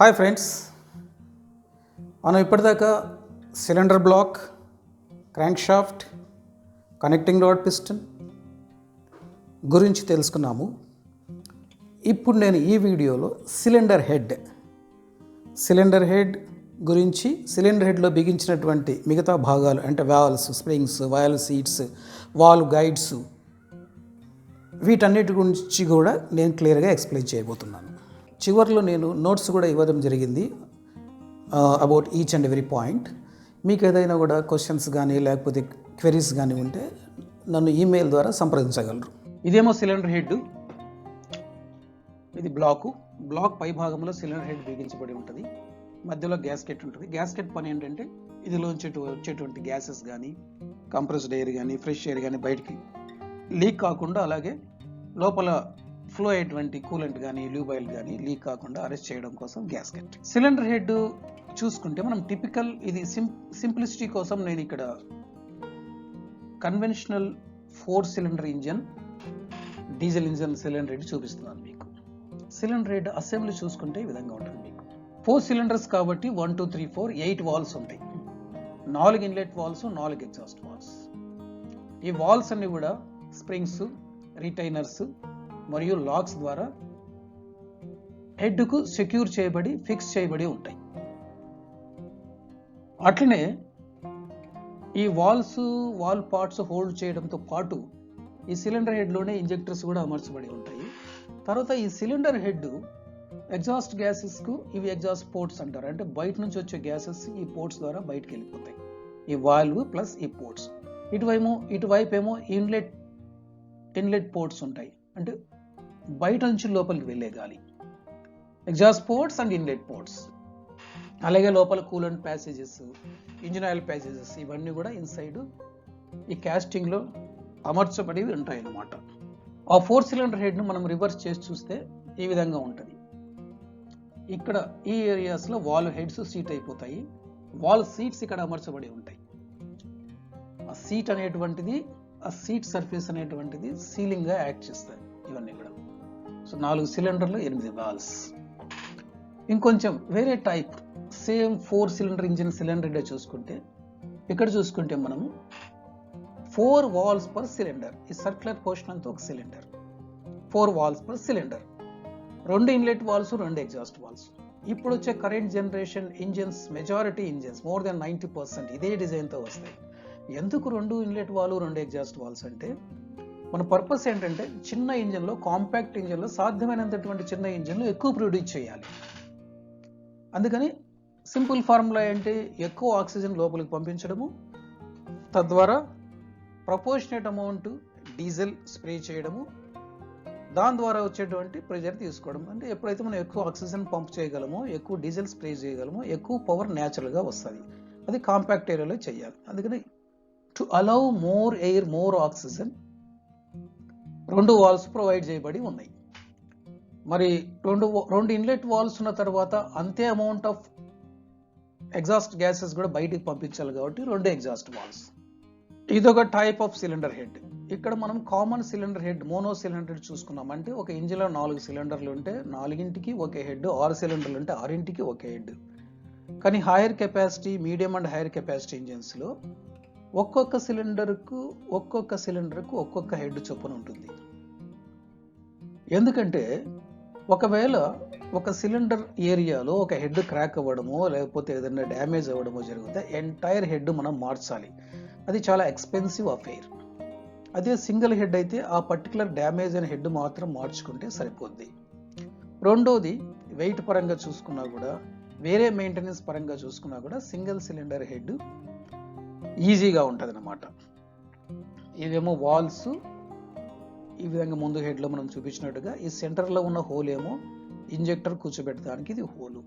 Hi friends, మనం ఇప్పటిదాకా cylinder block, crank shaft, connecting rod piston గురించి తెలుసుకున్నాము. ఇప్పుడు నేను ఈ వీడియోలో సిలిండర్ హెడ్ గురించి, సిలిండర్ హెడ్లో బిగించినటువంటి మిగతా భాగాలు అంటే valves, springs, valve seats, valve guides, వీటన్నిటి గురించి కూడా నేను క్లియర్గా ఎక్స్ప్లెయిన్ చేయబోతున్నాను. చివరిలో నేను నోట్స్ కూడా ఇవ్వడం జరిగింది about each and every point. మీకు ఏదైనా కూడా క్వశ్చన్స్ కానీ లేకపోతే క్వెరీస్ కానీ ఉంటే నన్ను ఈమెయిల్ ద్వారా సంప్రదించగలరు. ఇదేమో సిలిండర్ హెడ్, ఇది బ్లాక్ పై భాగంలో సిలిండర్ హెడ్ బిగించబడి ఉంటుంది. మధ్యలో గ్యాస్కెట్ ఉంటుంది. గ్యాస్కెట్ పని ఏంటంటే ఇదిలోంచి వచ్చేటువంటి గ్యాసెస్ కానీ, కంప్రెస్డ్ ఎయిర్ కానీ, ఫ్రెష్ ఎయిర్ కానీ బయటికి లీక్ కాకుండా, అలాగే లోపల ఫ్లో అయ్యేటువంటి కూలెంట్ కానీ, ల్యూబైల్ కానీ లీక్ కాకుండా అరెస్ట్ చేయడం కోసం గ్యాస్కెట్. సిలిండర్ హెడ్ చూసుకుంటే మనం టిపికల్, ఇది సింప్లిసిటీ కోసం నేను ఇక్కడ conventional 4 cylinder engine, diesel engine cylinder head చూపిస్తున్నాను మీకు. సిలిండర్ హెడ్ అసెంబ్లీ చూసుకుంటే ఈ విధంగా ఉంటుంది. మీకు 4 సిలిండర్స్ కాబట్టి 1 2 3 4 8 వాల్స్ ఉంటాయి. 4 ఇన్లెట్ వాల్స్, 4 ఎగ్జాస్ట్ వాల్స్. ఈ వాల్స్ అన్ని కూడా స్ప్రింగ్స్, రిటైనర్స్ మరియు లాక్స్ ద్వారా హెడ్కు సెక్యూర్ చేయబడి, ఫిక్స్ చేయబడి ఉంటాయి. అట్లనే ఈ వాల్ పార్ట్స్ హోల్డ్ చేయడంతో పాటు ఈ సిలిండర్ హెడ్లోనే ఇంజెక్టర్స్ కూడా అమర్చబడి ఉంటాయి. తర్వాత ఈ సిలిండర్ హెడ్ ఎగ్జాస్ట్ గ్యాసెస్కు ఇవి ఎగ్జాస్ట్ పోర్ట్స్ అంటారు. అంటే బయట నుంచి వచ్చే గ్యాసెస్ ఈ పోర్ట్స్ ద్వారా బయటకు వెళ్ళిపోతాయి. ఈ వాల్వ్ ప్లస్ ఈ పోర్ట్స్. ఇటువైపు ఏమో ఇన్లెట్ పోర్ట్స్ ఉంటాయి, అంటే బయట నుంచి లోపలికి వెళ్ళే గాలి. Exhaust ports and inlet ports. అలాగే లోపల coolant passages, engine oil passages, ఇవన్నీ కూడా ఇన్సైడ్ ఈ క్యాస్టింగ్లో అమర్చబడి ఉంటాయి అన్నమాట. ఆ 4 సిలిండర్ హెడ్ను మనం రివర్స్ చేసి చూస్తే ఈ విధంగా ఉంటుంది. ఇక్కడ ఈ ఏరియాస్లో వాల్వ్ హెడ్స్ సీట్ అయిపోతాయి. వాల్వ్ సీట్స్ ఇక్కడ అమర్చబడి ఉంటాయి. ఆ సీట్ అనేటువంటిది, ఆ సీట్ సర్ఫేస్ అనేటువంటిది సీలింగ్గా యాక్ట్ చేస్తాయి ఇవన్నీ కూడా. సో 4 సిలిండర్లు, 8 వాల్వ్స్. ఇంకొంచెం వేరే type, same 4 cylinder engine cylinder head చూసుకుంటే, ఇక్కడ చూసుకుంటే మనము 4 వాల్వ్స్ పర్ సిలిండర్. ఈ సర్క్యులర్ పోర్షన్ అంతా ఒక cylinder. 4 valves per cylinder. 2 inlet valves, 2 exhaust valves. ఇప్పుడు వచ్చే current generation engines, majority engines more than 90% ఇదే డిజైన్తో వస్తాయి. ఎందుకు 2 ఇన్లెట్ వాల్వ్, 2 ఎగ్జాస్ట్ వాల్వ్స్ అంటే, మన పర్పస్ ఏంటంటే చిన్న ఇంజన్లో, కాంపాక్ట్ ఇంజన్లో సాధ్యమైనంతటువంటి చిన్న ఇంజన్లో ఎక్కువ ప్రొడ్యూస్ చేయాలి. అందుకని సింపుల్ ఫార్ములా ఏంటి, ఎక్కువ ఆక్సిజన్ లోపలికి పంపించడము, తద్వారా ప్రపోర్షనేట్ అమౌంట్ డీజిల్ స్ప్రే చేయడము, దాని ద్వారా వచ్చేటువంటి ప్రెజర్ తీసుకోవడం. అంటే ఎప్పుడైతే మనం ఎక్కువ ఆక్సిజన్ పంప్ చేయగలమో, ఎక్కువ డీజిల్ స్ప్రే చేయగలమో, ఎక్కువ పవర్ న్యాచురల్గా వస్తుంది. అది కాంపాక్ట్ ఏరియాలో చేయాలి. అందుకని to allow more air, more oxygen 2 valves provide చేయబడి ఉన్నాయి. మరి 2 ఇన్లెట్ వాల్వ్స్ ఉన్న తర్వాత అంతే అమౌంట్ ఆఫ్ ఎగ్జాస్ట్ గ్యాసెస్ కూడా బయటికి పంపించాలి కాబట్టి 2 ఎగ్జాస్ట్ వాల్వ్స్. ఇదొక టైప్ ఆఫ్ సిలిండర్ హెడ్. ఇక్కడ మనం common cylinder head, mono cylinder head చూసుకున్నాం. అంటే ఒక ఇంజిన్లో 4 సిలిండర్లు ఉంటే 4కి ఒకే హెడ్, 6 సిలిండర్లు ఉంటే 6కి ఒకే హెడ్. కానీ higher capacity, medium and higher capacity ఇంజిన్స్లో ఒక్కొక్క సిలిండర్కు ఒక్కొక్క హెడ్ చొప్పున ఉంటుంది. ఎందుకంటే ఒకవేళ ఒక సిలిండర్ ఏరియాలో ఒక హెడ్ క్రాక్ అవ్వడమో లేకపోతే ఏదైనా డ్యామేజ్ అవ్వడమో జరిగితే ఎంటైర్ హెడ్ మనం మార్చాలి. అది చాలా ఎక్స్పెన్సివ్ అఫైర్. అదే సింగిల్ హెడ్ అయితే ఆ పర్టికులర్ డ్యామేజ్ అయిన హెడ్ మాత్రం మార్చుకుంటే సరిపోద్ది. రెండోది, వెయిట్ పరంగా చూసుకున్నా కూడా, వేరే మెయింటెనెన్స్ పరంగా చూసుకున్నా కూడా సింగిల్ సిలిండర్ హెడ్ ఈజీగా ఉంటుంది అన్నమాట. ఇవేమో వాల్స్, ఈ విధంగా ముందు హెడ్లో మనం చూపించినట్టుగా ఈ సెంటర్లో ఉన్న హోల్ ఏమో ఇంజెక్టర్ కూర్చోబెట్టడానికి ఇది హోలు.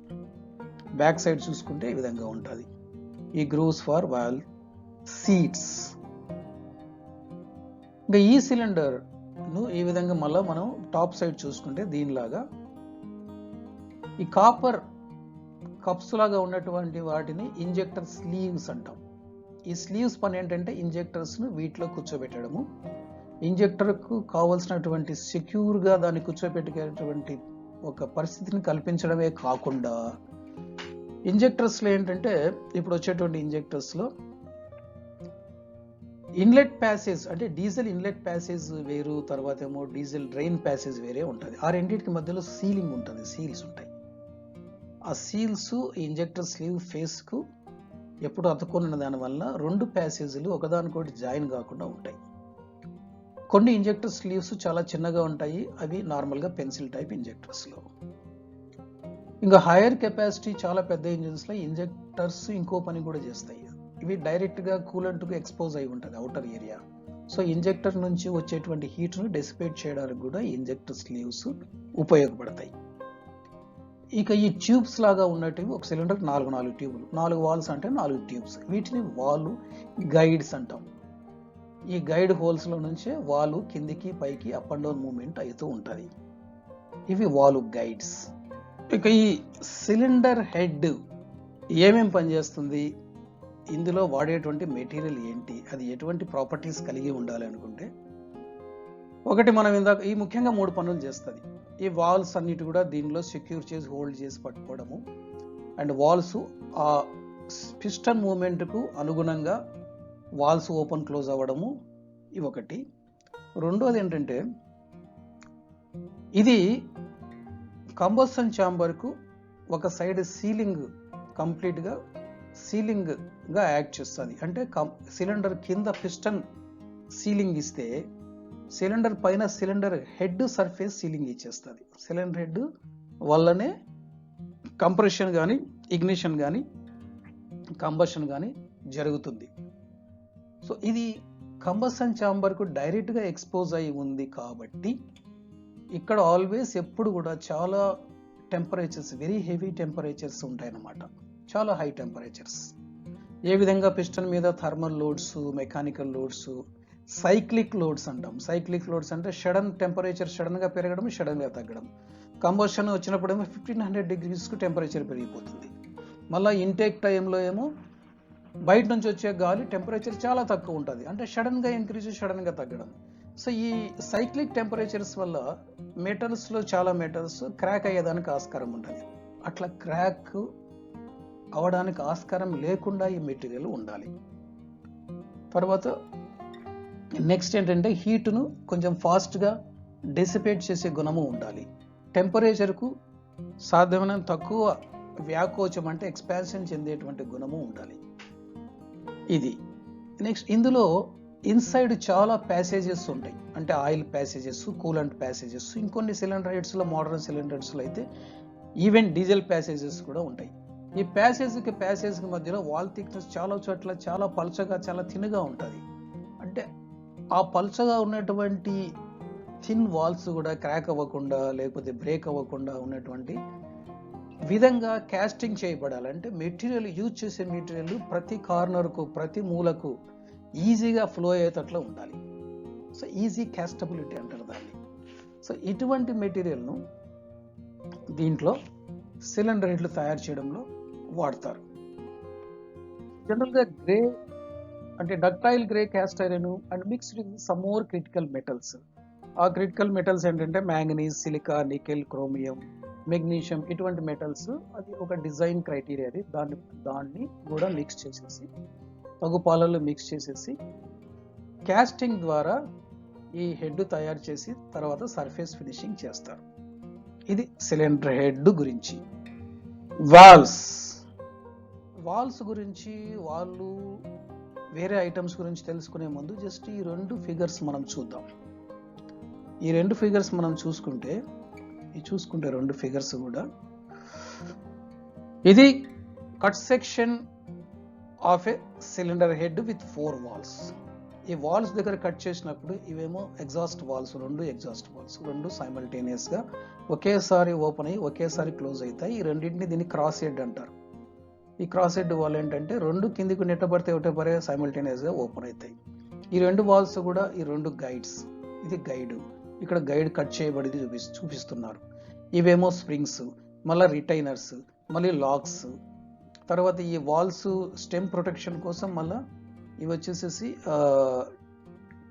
బ్యాక్ సైడ్ చూసుకుంటే ఈ విధంగా ఉంటుంది. ఈ గ్రూవ్స్ ఫర్ వాల్వ్ సీట్స్. ఇంకా ఈ సిలిండర్ను ఈ విధంగా మళ్ళీ మనం టాప్ సైడ్ చూసుకుంటే దీనిలాగా ఈ కాపర్ కప్స్ లాగా ఉన్నటువంటి వాటిని ఇంజెక్టర్ స్లీవ్స్ అంటాం. ఈ స్లీవ్స్ పని ఏంటంటే ఇంజెక్టర్స్ను వీటిలో కూర్చోబెట్టడము, ఇంజెక్టర్కు కావాల్సినటువంటి సెక్యూర్గా దాన్ని కూర్చోబెట్టేటువంటి ఒక పరిస్థితిని కల్పించడమే కాకుండా ఇంజెక్టర్స్లో ఏంటంటే ఇప్పుడు వచ్చేటువంటి ఇంజెక్టర్స్లో ఇన్లెట్ ప్యాసేజ్ అంటే డీజిల్ ఇన్లెట్ ప్యాసేజ్ వేరు, తర్వాత ఏమో డీజిల్ డ్రైన్ ప్యాసేజ్ వేరే ఉంటుంది. ఆ రెండింటికి మధ్యలో సీలింగ్ ఉంటుంది, సీల్స్ ఉంటాయి. ఆ సీల్స్ ఇంజెక్టర్ స్లీవ్ ఫేస్కు ఎప్పుడు అతుక్కున్న దానివల్ల రెండు ప్యాసేజీలు ఒకదానికొకటి జాయిన్ కాకుండా ఉంటాయి. కొన్ని ఇంజెక్టర్ స్లీవ్స్ చాలా చిన్నగా ఉంటాయి, అవి నార్మల్గా పెన్సిల్ టైప్ ఇంజెక్టర్స్లో. ఇంకా హైయర్ కెపాసిటీ చాలా పెద్ద ఇంజిన్స్లో ఇంజెక్టర్స్ ఇంకో పని కూడా చేస్తాయి. ఇవి డైరెక్ట్గా కూలెంట్కు ఎక్స్పోజ్ అయి ఉంటుంది అవుటర్ ఏరియా. సో ఇంజెక్టర్ నుంచి వచ్చేటువంటి హీట్ను డెసిపేట్ చేయడానికి కూడా ఇంజెక్టర్ స్లీవ్స్ ఉపయోగపడతాయి. ఇక ఈ ట్యూబ్స్ లాగా ఉన్నటివి ఒక సిలిండర్కి 4 ట్యూబులు, 4 వాల్స్ అంటే 4 ట్యూబ్స్. వీటిని వాల్ గైడ్స్ అంటాం. ఈ గైడ్ హోల్స్లో నుంచే వాలు కిందికి పైకి అప్ అండ్ డౌన్ మూవ్మెంట్ అవుతూ ఉంటుంది. ఇవి వాలు గైడ్స్. ఇక ఈ సిలిండర్ హెడ్ ఏమేం పనిచేస్తుంది, ఇందులో వాడేటువంటి మెటీరియల్ ఏంటి, అది ఎటువంటి ప్రాపర్టీస్ కలిగి ఉండాలి అనుకుంటే, ఒకటి మనం ఇందాక ఈ ముఖ్యంగా 3 పనులు చేస్తుంది. ఈ వాల్స్ అన్నిటి కూడా దీనిలో సెక్యూర్ చేసి హోల్డ్ చేసి పట్టుకోవడము, అండ్ వాల్స్ ఆ పిస్టన్ మూమెంట్కు అనుగుణంగా వాల్స్ ఓపెన్ క్లోజ్ అవ్వడము, ఇవి ఒకటి. రెండోది ఏంటంటే ఇది కంబషన్ ఛాంబర్కు ఒక సైడ్ సీలింగ్ కంప్లీట్గా సీలింగ్గా యాక్ట్ చేస్తుంది. అంటే సిలిండర్ కింద పిస్టన్ సీలింగ్ ఇస్తే సిలిండర్ పైన సిలిండర్ హెడ్ సర్ఫేస్ సీలింగ్ ఇచ్చేస్తుంది. సిలిండర్ హెడ్ వల్లనే కంప్రెషన్ కానీ ఇగ్నిషన్ కానీ కంబషన్ కానీ జరుగుతుంది. సో ఇది కంబషన్ ఛాంబర్కు డైరెక్ట్గా ఎక్స్పోజ్ అయి ఉంది కాబట్టి ఇక్కడ ఆల్వేస్ ఎప్పుడు కూడా చాలా టెంపరేచర్స్, వెరీ హెవీ టెంపరేచర్స్ ఉంటాయన్నమాట, చాలా హై టెంపరేచర్స్. ఏ విధంగా పిస్టన్ మీద thermal loads, mechanical loads, cyclic loads అంటాం. సైక్లిక్ లోడ్స్ అంటే టెంపరేచర్ సడన్గా పెరగడం, సడన్గా తగ్గడం. కంబషన్ వచ్చినప్పుడేమో 1500 degreesకు టెంపరేచర్ పెరిగిపోతుంది. మళ్ళీ ఇంటేక్ టైంలో ఏమో బయట నుంచి వచ్చే గాలి టెంపరేచర్ చాలా తక్కువ ఉంటుంది, అంటే సడన్గా ఇంక్రీజ్, సడన్గా తగ్గడం. సో ఈ సైక్లిక్ టెంపరేచర్స్ వల్ల మెటల్స్లో చాలా మెటల్స్ క్రాక్ అయ్యేదానికి ఆస్కారం ఉంటుంది. అట్లా క్రాక్ అవడానికి ఆస్కారం లేకుండా ఈ మెటీరియల్ ఉండాలి. తర్వాత నెక్స్ట్ ఏంటంటే హీట్ను కొంచెం ఫాస్ట్గా డెసిపేట్ చేసే గుణము ఉండాలి. టెంపరేచర్కు సాధ్యమైనంత తక్కువ వ్యాకోచం అంటే ఎక్స్పాన్షన్ చెందేటువంటి గుణము ఉండాలి. ఇది నెక్స్ట్. ఇందులో ఇన్సైడ్ చాలా ప్యాసేజెస్ ఉంటాయి, అంటే ఆయిల్ ప్యాసేజెస్, కూలంట్ ప్యాసేజెస్. ఇంకొన్ని సిలిండర్ హెడ్స్లో, మోడర్న్ సిలిండర్ హెడ్స్లో అయితే ఈవెన్ డీజిల్ ప్యాసేజెస్ కూడా ఉంటాయి. ఈ ప్యాసేజ్కి మధ్యలో వాల్ థిక్నెస్ చాలా చోట్ల చాలా పల్చగా, చాలా థిన్గా ఉంటుంది. అంటే ఆ పల్చగా ఉన్నటువంటి థిన్ వాల్స్ కూడా క్రాక్ అవ్వకుండా లేకపోతే బ్రేక్ అవ్వకుండా ఉన్నటువంటి విధంగా కాస్టింగ్ చేయబడాలి. అంటే మెటీరియల్ యూజ్ చేసే మెటీరియల్ ప్రతి కార్నర్కు, ప్రతి మూలకు ఈజీగా ఫ్లో అయ్యేటట్లు ఉండాలి. సో ఈజీ కాస్టబిలిటీ అంటారు దాన్ని. సో ఇటువంటి మెటీరియల్ను దీంట్లో సిలిండర్ హెడ్లు తయారు చేయడంలో వాడతారు. జనరల్గా గ్రే అంటే ductile grey cast iron and mixed with some more critical metals. ఆ క్రిటికల్ మెటల్స్ ఏంటంటే manganese, silica, nickel, chromium, magnesium, ఇటువంటి మెటల్స్. అది ఒక డిజైన్ క్రైటీరియా. అది దాన్ని కూడా మిక్స్ చేసేసి, తగు పాలల్లో మిక్స్ చేసేసి క్యాస్టింగ్ ద్వారా ఈ హెడ్ తయారు చేసి తర్వాత సర్ఫేస్ ఫినిషింగ్ చేస్తారు. ఇది సిలిండర్ హెడ్ గురించి. వాల్స్ గురించి, వాళ్ళు వేరే ఐటమ్స్ గురించి తెలుసుకునే ముందు జస్ట్ ఈ 2 ఫిగర్స్ మనం చూద్దాం. ఈ 2 ఫిగర్స్ మనం చూసుకుంటే 2 ఫిగర్స్ కూడా, ఇది cut section of a cylinder head with 4 valves. ఈ వాల్స్ దగ్గర కట్ చేసినప్పుడు ఇవేమో ఎగ్జాస్ట్ వాల్స్, 2 ఎగ్జాస్ట్ వాల్స్, 2 సైమల్టేనియస్గా ఒకేసారి ఓపెన్ అయ్యి ఒకేసారి క్లోజ్ అవుతాయి. ఈ రెండింటిని దీన్ని క్రాస్ హెడ్ అంటారు. ఈ క్రాస్ హెడ్ వాల్ ఏంటంటే 2 కిందికి నెట్టబడితే ఒకటే పరే సైమల్టేనియస్గా ఓపెన్ అవుతాయి. ఈ 2 వాల్స్ కూడా ఈ 2 గైడ్స్. ఇది గైడ్, ఇక్కడ గైడ్ కట్ చేయబడింది చూపిస్తున్నారు. ఇవేమో స్ప్రింగ్స్, మళ్ళీ రిటైనర్స్, మళ్ళీ లాక్స్. తర్వాత ఈ వాల్స్ స్టెమ్ ప్రొటెక్షన్ కోసం మళ్ళీ ఇవి వచ్చేసేసి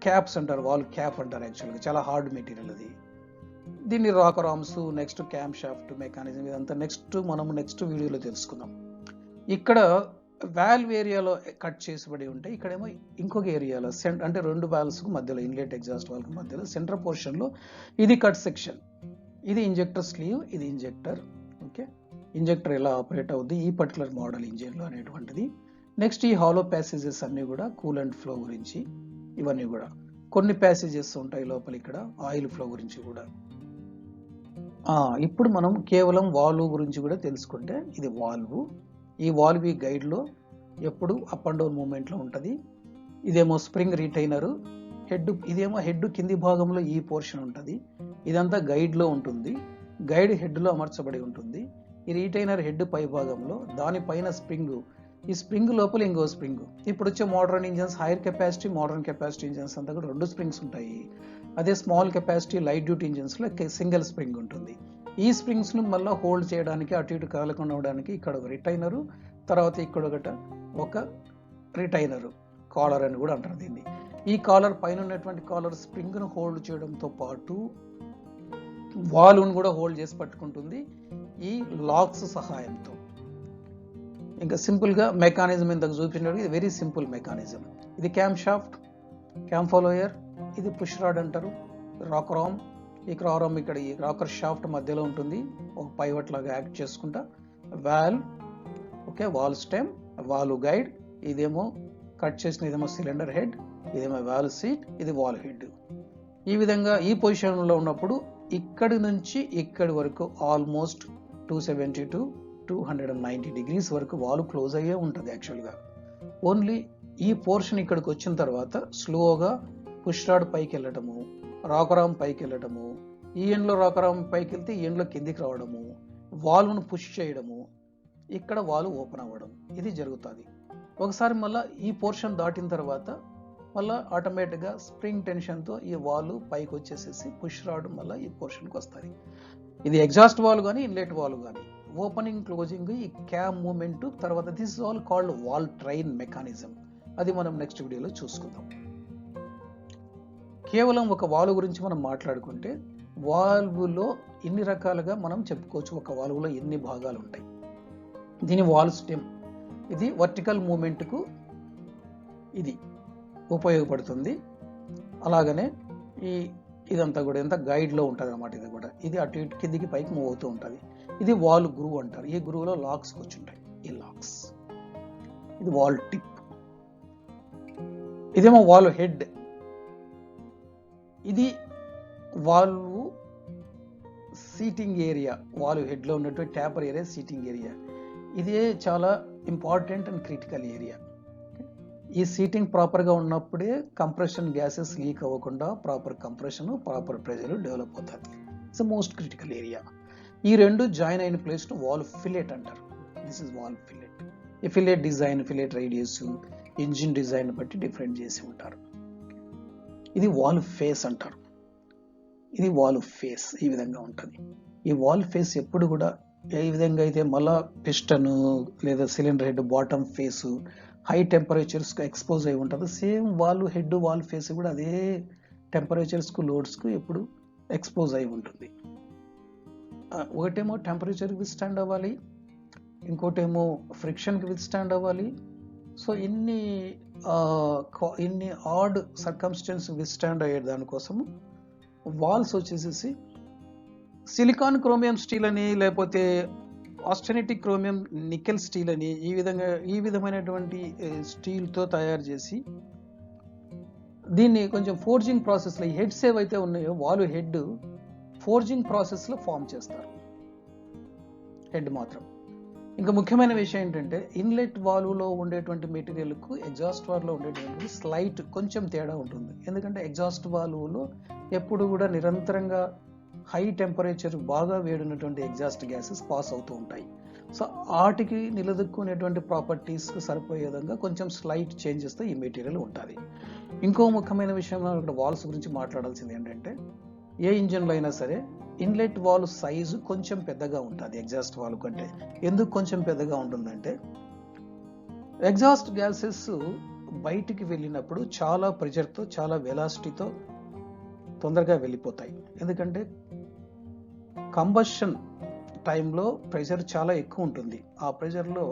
క్యాప్స్ అంటారు, వాల్ క్యాప్ అంటారు. యాక్చువల్గా చాలా హార్డ్ మెటీరియల్ అది. దీన్ని rocker arms, next cam shaft mechanism, ఇదంతా నెక్స్ట్ వీడియోలో తెలుసుకుందాం. ఇక్కడ వాల్వ్ ఏరియాలో కట్ చేసిబడి ఉంటే ఇక్కడేమో ఇంకొక ఏరియాలో అంటే రెండు వాల్వ్స్ మధ్యలో, ఇన్లెట్ ఎగ్జాస్ట్ వాల్వ్ మధ్యలో సెంటర్ పోర్షన్లో ఇది కట్ సెక్షన్. ఇది ఇంజెక్టర్ స్లీవ్, ఇది ఇంజెక్టర్. ఓకే, ఇంజెక్టర్ ఎలా ఆపరేట్ అవుద్ది ఈ పర్టికులర్ మోడల్ ఇంజిన్లో అనేటువంటిది. నెక్స్ట్ ఈ హాలో ప్యాసేజెస్ అన్నీ కూడా కూలెంట్ ఫ్లో గురించి, ఇవన్నీ కూడా కొన్ని ప్యాసేజెస్ ఉంటాయి లోపల, ఇక్కడ ఆయిల్ ఫ్లో గురించి కూడా. ఇప్పుడు మనం కేవలం వాల్వ్ గురించి కూడా తెలుసుకుంటే, ఇది వాల్వ్. ఈ వాల్వ్ ఈ గైడ్లో ఎప్పుడు అప్ అండ్ డౌన్ మూమెంట్లో ఉంటుంది. ఇదేమో స్ప్రింగ్ రిటైనరు హెడ్, ఇదేమో హెడ్ కింది భాగంలో ఈ పోర్షన్ ఉంటుంది. ఇదంతా గైడ్లో ఉంటుంది, గైడ్ హెడ్లో అమర్చబడి ఉంటుంది. ఈ రిటైనర్ హెడ్ పై భాగంలో, దానిపైన స్ప్రింగ్, ఈ స్ప్రింగ్ లోపల ఇంకో స్ప్రింగ్. ఇప్పుడు వచ్చే modern engines, higher capacity modern capacity engines అంతా కూడా 2 స్ప్రింగ్స్ ఉంటాయి. అదే స్మాల్ కెపాసిటీ లైట్ డ్యూటీ ఇంజన్స్లో సింగిల్ స్ప్రింగ్ ఉంటుంది. ఈ స్ప్రింగ్స్ను మళ్ళీ హోల్డ్ చేయడానికి, అటు ఇటు కదలకుండా ఉండడానికి ఇక్కడ ఒక రిటైనరు, తర్వాత ఇక్కడ ఒక రిటైనరు, కాలర్ అని కూడా అంటారు దీన్ని. ఈ కాలర్ పైన ఉన్నటువంటి కాలర్ స్ప్రింగ్ను హోల్డ్ చేయడంతో పాటు వాల్వ్ను కూడా హోల్డ్ చేసి పట్టుకుంటుంది ఈ లాక్స్ సహాయంతో. ఇంకా సింపుల్గా మెకానిజం ఇంతకు చూపించడానికి ఇది వెరీ సింపుల్ మెకానిజం. ఇది క్యామ్ షాఫ్ట్, క్యామ్ ఫాలోయర్, ఇది పుష్ రాడ్ అంటారు, రాకర్ ఆర్మ్. ఈ రాకర్ ఆర్మ్ ఇక్కడ ఈ రాకర్ షాఫ్ట్ మధ్యలో ఉంటుంది, ఒక పైవట్ లాగా యాక్ట్ చేసుకుంటా. Valve, okay, valve stem, valve guide. ఇదేమో కట్ చేసిన, ఇదేమో సిలిండర్ హెడ్, ఇదేమో వాల్వ్ సీట్, ఇది వాల్వ్ హెడ్. ఈ విధంగా ఈ పొజిషన్లో ఉన్నప్పుడు ఇక్కడి నుంచి ఇక్కడి వరకు ఆల్మోస్ట్ 270 to 290 degrees వరకు వాల్వ్ క్లోజ్ అయ్యే ఉంటుంది యాక్చువల్గా. ఓన్లీ ఈ పోర్షన్ ఇక్కడికి వచ్చిన తర్వాత స్లోగా పుష్ రాడ్ పైకి వెళ్ళటము, రాకర్ ఆర్మ్ పైకి వెళ్ళటము, ఈ ఎండ్లో రాకర్ ఆర్మ్ పైకి వెళ్తే ఈ ఎండ్లో కిందికి రావడము, వాల్వ్ను పుష్ చేయడము, ఇక్కడ వాల్వ్ ఓపెన్ అవ్వడం, ఇది జరుగుతుంది. ఒకసారి మళ్ళీ ఈ పోర్షన్ దాటిన తర్వాత మళ్ళీ ఆటోమేటిక్గా స్ప్రింగ్ టెన్షన్తో ఈ వాల్వ్ పైకి వచ్చేసేసి పుష్ రాడ్ మళ్ళీ ఈ పోర్షన్కి వస్తుంది. ఇది ఎగ్జాస్ట్ వాల్వ్ కానీ ఇన్లెట్ వాల్వ్ కానీ, ఓపెనింగ్ క్లోజింగ్, ఈ క్యామ్ మూమెంట్, తర్వాత this is all called valve train mechanism. అది మనం నెక్స్ట్ వీడియోలో చూసుకుందాం. కేవలం ఒక వాల్వ్ గురించి మనం మాట్లాడుకుంటే, వాల్వ్లో ఎన్ని రకాలుగా మనం చెప్పుకోవచ్చు, ఒక వాల్వ్లో ఎన్ని భాగాలు ఉంటాయి. దీని వాల్వ్ స్టెమ్, ఇది వర్టికల్ మూమెంట్కు ఇది ఉపయోగపడుతుంది. అలాగనే ఇదంతా కూడా ఎంత గైడ్లో ఉంటుంది అన్నమాట. ఇది కూడా ఇది అటు ఇటు కిందికి పైకి మూవ్ అవుతూ ఉంటుంది. ఇది వాల్వ్ గ్రూవ్ అంటారు. ఈ గ్రూవ్లో లాక్స్ కూర్చుంటాయి, ఈ లాక్స్. ఇది వాల్వ్ టిప్, ఇదేమో వాల్వ్ హెడ్. ఇది వాల్వ్ సీటింగ్ ఏరియా, వాల్వ్ హెడ్లో ఉన్నటువంటి ట్యాపర్ ఏరియా సీటింగ్ ఏరియా. ఇదే చాలా ఇంపార్టెంట్ అండ్ క్రిటికల్ ఏరియా. ఈ సీటింగ్ ప్రాపర్గా ఉన్నప్పుడే కంప్రెషన్ గ్యాసెస్ లీక్ అవ్వకుండా proper compression, proper pressure develop అవుతుంది. It's most critical area. ఈ రెండు జాయిన్ అయిన ప్లేస్ను వాల్వ్ ఫిలెట్ అంటారు. This is valve fillet. ఈ fillet design, fillet radius, engine design బట్టి డిఫరెంట్ చేసి ఉంటారు. ఇది వాల్వ్ ఫేస్ అంటారు. ఇది వాల్వ్ ఫేస్ ఈ విధంగా ఉంటుంది. ఈ వాల్వ్ ఫేస్ ఎప్పుడు కూడా ఏ విధంగా అయితే మళ్ళా పిస్టన్ లేదా cylinder head bottom face high టెంపరేచర్స్కి ఎక్స్పోజ్ అయి ఉంటుంది, same valve head valve face కూడా అదే టెంపరేచర్స్కు లోడ్స్కు ఎప్పుడు ఎక్స్పోజ్ అయి ఉంటుంది. ఒకటేమో టెంపరేచర్కి విత్స్టాండ్ అవ్వాలి, ఇంకోటేమో ఫ్రిక్షన్కి విత్స్టాండ్ అవ్వాలి. సో ఇన్ని ఆడ్ సర్కమ్స్టెన్స్ విత్స్టాండ్ అయ్యే దానికోసము వాల్స్ వచ్చేసేసి సిలికాన్ క్రోమియం స్టీల్ అని, లేకపోతే ఆస్టెనిటిక్ క్రోమియం నికెల్ స్టీల్ అని, ఈ విధమైనటువంటి స్టీల్తో తయారు చేసి దీన్ని కొంచెం ఫోర్జింగ్ ప్రాసెస్లో, ఈ హెడ్స్ ఏవైతే ఉన్నాయో వాల్వ్ హెడ్ ఫోర్జింగ్ ప్రాసెస్లో ఫామ్ చేస్తారు, హెడ్ మాత్రం. ఇంకా ముఖ్యమైన విషయం ఏంటంటే, ఇన్లెట్ వాల్వ్లో ఉండేటువంటి మెటీరియల్కు ఎగ్జాస్ట్ వాల్వ్లో ఉండేటువంటి స్లైట్ కొంచెం తేడా ఉంటుంది. ఎందుకంటే ఎగ్జాస్ట్ వాల్వ్లో ఎప్పుడు కూడా నిరంతరంగా హై టెంపరేచర్, బాగా వేడినటువంటి ఎగ్జాస్ట్ గ్యాసెస్ పాస్ అవుతూ ఉంటాయి. సో వాటికి నిలదొక్కునేటువంటి ప్రాపర్టీస్కి సరిపోయే విధంగా కొంచెం స్లైట్ చేంజెస్తో ఈ మెటీరియల్ ఉంటుంది. ఇంకో ముఖ్యమైన విషయం ఇక్కడ వాల్వ్స్ గురించి మాట్లాడాల్సింది ఏంటంటే, ఏ ఇంజన్లో అయినా సరే ఇన్లెట్ వాల్వ్ సైజు కొంచెం పెద్దగా ఉంటుంది ఎగ్జాస్ట్ వాల్వ్ కంటే. ఎందుకు కొంచెం పెద్దగా ఉంటుందంటే, ఎగ్జాస్ట్ గ్యాసెస్ బయటికి వెళ్ళినప్పుడు చాలా ప్రెషర్తో, చాలా వెలాసిటీతో తొందరగా వెళ్ళిపోతాయి. ఎందుకంటే కంబషన్ టైంలో ప్రెషర్ చాలా ఎక్కువ ఉంటుంది. ఆ ప్రెషర్లో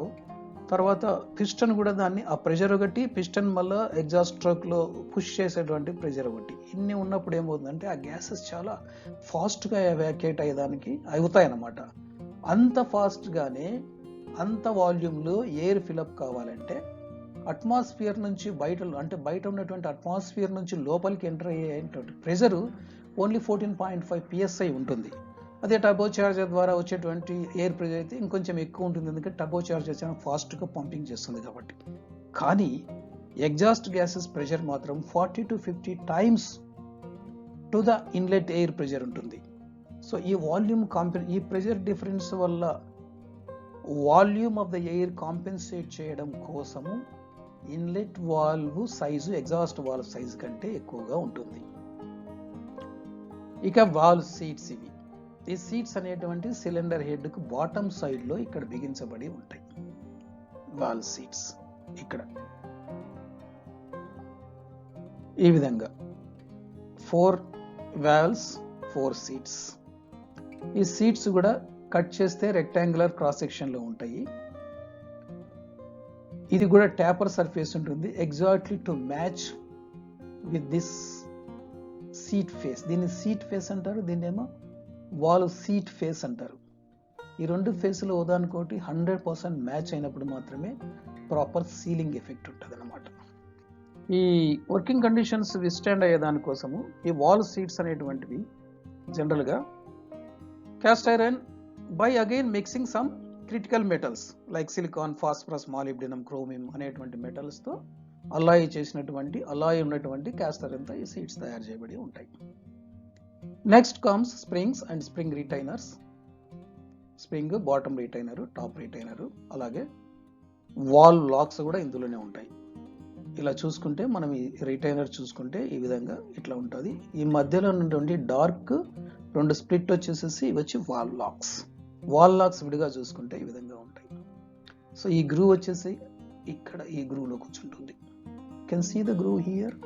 తర్వాత పిస్టన్ కూడా దాన్ని ఆ ప్రెషర్ ఒకటి, పిస్టన్ మళ్ళీ ఎగ్జాస్ట్ స్ట్రోక్లో పుష్ చేసేటువంటి ప్రెషర్ ఒకటి, ఇన్ని ఉన్నప్పుడు ఏమవుతుందంటే ఆ గ్యాసెస్ చాలా ఫాస్ట్గా ఎవాక్యుయేట్ అయ్యేదానికి అవుతాయన్నమాట. అంత ఫాస్ట్గానే అంత వాల్యూమ్లో ఎయిర్ ఫిలప్ కావాలంటే అట్మాస్ఫియర్ నుంచి బయట ఉన్నటువంటి అట్మాస్ఫియర్ నుంచి లోపలికి ఎంటర్ అయ్యేటువంటి ప్రెషరు ఓన్లీ 14.5 PSI ఉంటుంది. అదే టర్బో చార్జర్ ద్వారా వచ్చేటువంటి ఎయిర్ ప్రెషర్ అయితే ఇంకొంచెం ఎక్కువ ఉంటుంది, ఎందుకంటే టర్బో చార్జర్ చాలా ఫాస్ట్గా పంపింగ్ చేస్తుంది కాబట్టి. కానీ ఎగ్జాస్ట్ గ్యాసెస్ ప్రెషర్ మాత్రం 40 to 50 times to the inlet air pressure ఉంటుంది. సో ఈ ఈ ప్రెషర్ డిఫరెన్స్ వల్ల volume of the air compensate చేయడం కోసము inlet valve size exhaust valve size కంటే ఎక్కువగా ఉంటుంది. ఇక వాల్వ్ సీట్స్, ఈ సీట్స్ అనేటువంటి సిలిండర్ హెడ్కు బాటమ్ సైడ్లో ఇక్కడ బిగించబడి ఉంటాయి. వాల్వ్ సీట్స్ ఇక్కడ ఈ విధంగా 4 వాల్వ్స్ 4 సీట్స్. ఈ సీట్స్ కూడా కట్ చేస్తే రెక్టాంగులర్ క్రాస్ సెక్షన్లో ఉంటాయి. ఇది కూడా ట్యాపర్ సర్ఫేస్ ఉంటుంది, exactly to match with this seat face. దీన్ని సీట్ ఫేస్ అంటారు, దీన్నేమో వాల్వ్ సీట్ ఫేస్ అంటారు. ఈ రెండు ఫేస్లో ఉదాహరణకోటి 100% మ్యాచ్ అయినప్పుడు మాత్రమే ప్రాపర్ సీలింగ్ ఎఫెక్ట్ ఉంటుంది అన్నమాట. ఈ వర్కింగ్ కండిషన్స్ విస్టాండ్ అయ్యే దానికోసము ఈ వాల్వ్ సీట్స్ అనేటువంటివి జనరల్గా cast iron by again mixing some critical metals like silicon, phosphorus, molybdenum, chromium అనేటువంటి మెటల్స్తో అలాయ్ ఉన్నటువంటి క్యాస్ట్ ఐరన్తో ఈ సీట్స్ తయారు చేయబడి ఉంటాయి. Next comes springs and spring retainers. Spring, bottom retainer, top retainer, అలాగే వాల్ లాక్స్ కూడా ఇందులోనే ఉంటాయి. ఇలా చూసుకుంటే మనం ఈ రిటైనర్ చూసుకుంటే ఈ విధంగా ఇట్లా ఉంటుంది. ఈ మధ్యలో ఉన్నటువంటి డార్క్ 2 స్ప్లిట్ వచ్చేసేసి ఇవి వచ్చి వాల్ లాక్స్ విడిగా చూసుకుంటే ఈ విధంగా ఉంటాయి. సో ఈ గ్రూవ్ వచ్చేసి ఇక్కడ ఈ గ్రూవ్లో కూర్చుంటుంది. Can see the groove here.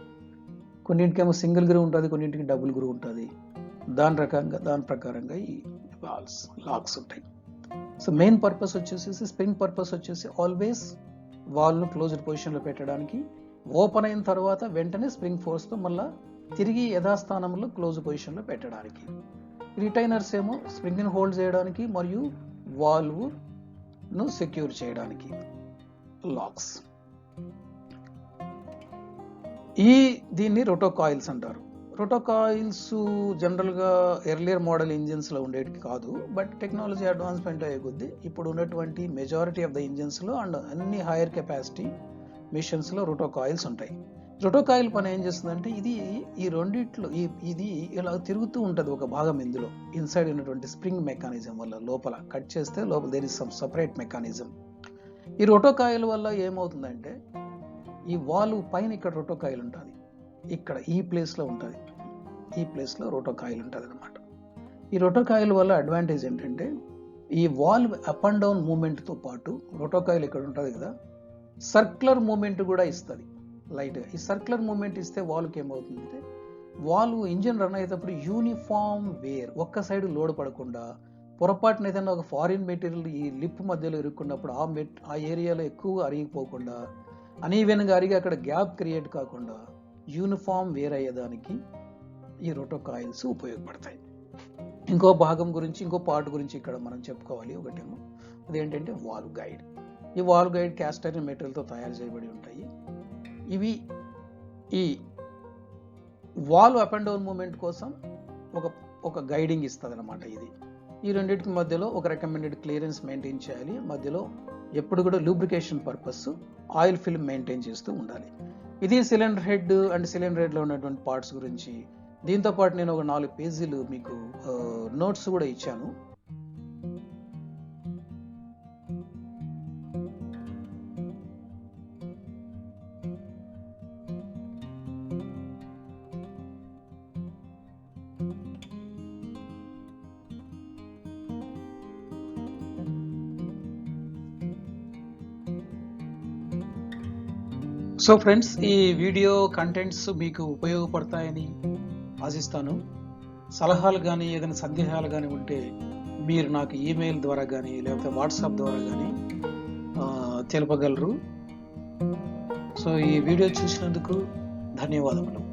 కొన్నింటికేమో సింగిల్ గ్రూవ్ ఉంటుంది, కొన్నింటికి డబుల్ గ్రూవ్ ఉంటుంది. దాని ప్రకారంగా ఈ వాల్స్ లాక్స్ ఉంటాయి. సో మెయిన్ పర్పస్ వచ్చేసి స్ప్రింగ్ పర్పస్ వచ్చేసి ఆల్వేస్ వాల్ను క్లోజ్డ్ పొజిషన్లో పెట్టడానికి, ఓపెన్ అయిన తర్వాత వెంటనే స్ప్రింగ్ ఫోర్స్తో మళ్ళీ తిరిగి యథాస్థానంలో క్లోజ్ పొజిషన్లో పెట్టడానికి. రిటైనర్స్ ఏమో స్ప్రింగ్ని హోల్డ్ చేయడానికి మరియు వాల్వ్ను సెక్యూర్ చేయడానికి లాక్స్. దీన్ని రోటోకాయిల్స్ అంటారు. రోటోకాయిల్స్ జనరల్గా ఎర్లియర్ మోడల్ ఇంజిన్స్లో ఉండేవి కాదు, బట్ టెక్నాలజీ అడ్వాన్స్మెంట్ అయ్యే కొద్దీ ఇప్పుడు ఉన్నటువంటి మెజారిటీ ఆఫ్ ద ఇంజిన్స్లో అండ్ అన్ని హైయర్ కెపాసిటీ మిషన్స్లో రోటోకాయిల్స్ ఉంటాయి. రోటోకాయిల్ పని ఏం చేస్తుందంటే ఈ రెండిట్లో ఇది ఇలా తిరుగుతూ ఉంటుంది ఒక భాగం. ఇందులో ఇన్సైడ్ ఉన్నటువంటి స్ప్రింగ్ మెకానిజం వల్ల లోపల కట్ చేస్తే లోపల there is some separate mechanism. ఈ రోటోకాయిల్ వల్ల ఏమవుతుందంటే ఈ వాల్వ్ పైన ఇక్కడ రోటోకాయిల్ ఉంటుంది, ఇక్కడ ఈ ప్లేస్లో ఉంటుంది, ఈ ప్లేస్లో రోటోకాయిల్ ఉంటుంది అనమాట. ఈ రోటోకాయిల్ వల్ల అడ్వాంటేజ్ ఏంటంటే ఈ వాల్వ్ అప్ అండ్ డౌన్ మూమెంట్తో పాటు రోటోకాయిల్ ఇక్కడ ఉంటుంది కదా, సర్క్యులర్ మూమెంట్ కూడా ఇస్తుంది లైట్గా. ఈ సర్క్యులర్ మూమెంట్ ఇస్తే వాల్వ్కి ఏమవుతుందంటే వాల్వ్ ఇంజిన్ రన్ అయ్యేటప్పుడు యూనిఫామ్ వేర్, ఒక్క సైడ్ లోడ్ పడకుండా, పొరపాటున ఏదైనా ఒక ఫారిన్ మెటీరియల్ ఈ లిప్ మధ్యలో ఇరుక్కున్నప్పుడు ఆ ఏరియాలో ఎక్కువగా అరిగిపోకుండా, అనీవెన్గా అరిగి అక్కడ గ్యాప్ క్రియేట్ కాకుండా యూనిఫామ్ వేర్ అయ్యేదానికి ఈ రోటోకాయిల్స్ ఉపయోగపడతాయి. ఇంకో పార్ట్ గురించి ఇక్కడ మనం చెప్పుకోవాలి. ఒకటేమో అదేంటంటే వాల్వ్ గైడ్. ఈ వాల్వ్ గైడ్ క్యాస్ట్ ఐరన్ మెటీరియల్తో తయారు చేయబడి ఉంటాయి. ఇవి ఈ valve up and down moment కోసం ఒక గైడింగ్ ఇస్తుంది అనమాట. ఈ రెండింటికి మధ్యలో ఒక రికమెండెడ్ క్లియరెన్స్ మెయింటైన్ చేయాలి. మధ్యలో ఎప్పుడు కూడా lubrication purpose oil film maintain చేస్తూ ఉండాలి. ఇది సిలిండర్ హెడ్ అండ్ సిలిండర్ హెడ్లో ఉన్నటువంటి పార్ట్స్ గురించి. దీంతో పాటు నేను ఒక 4 పేజీలు మీకు నోట్స్ కూడా ఇచ్చాను. సో ఫ్రెండ్స్, ఈ వీడియో కంటెంట్స్ మీకు ఉపయోగపడతాయని ఆశిస్తాను. సలహాలు కానీ ఏదైనా సందేహాలు కానీ ఉంటే మీరు నాకు ఈమెయిల్ ద్వారా కానీ లేకపోతే వాట్సాప్ ద్వారా కానీ తెలుపగలరు. సో ఈ వీడియో చూసినందుకు ధన్యవాదములు.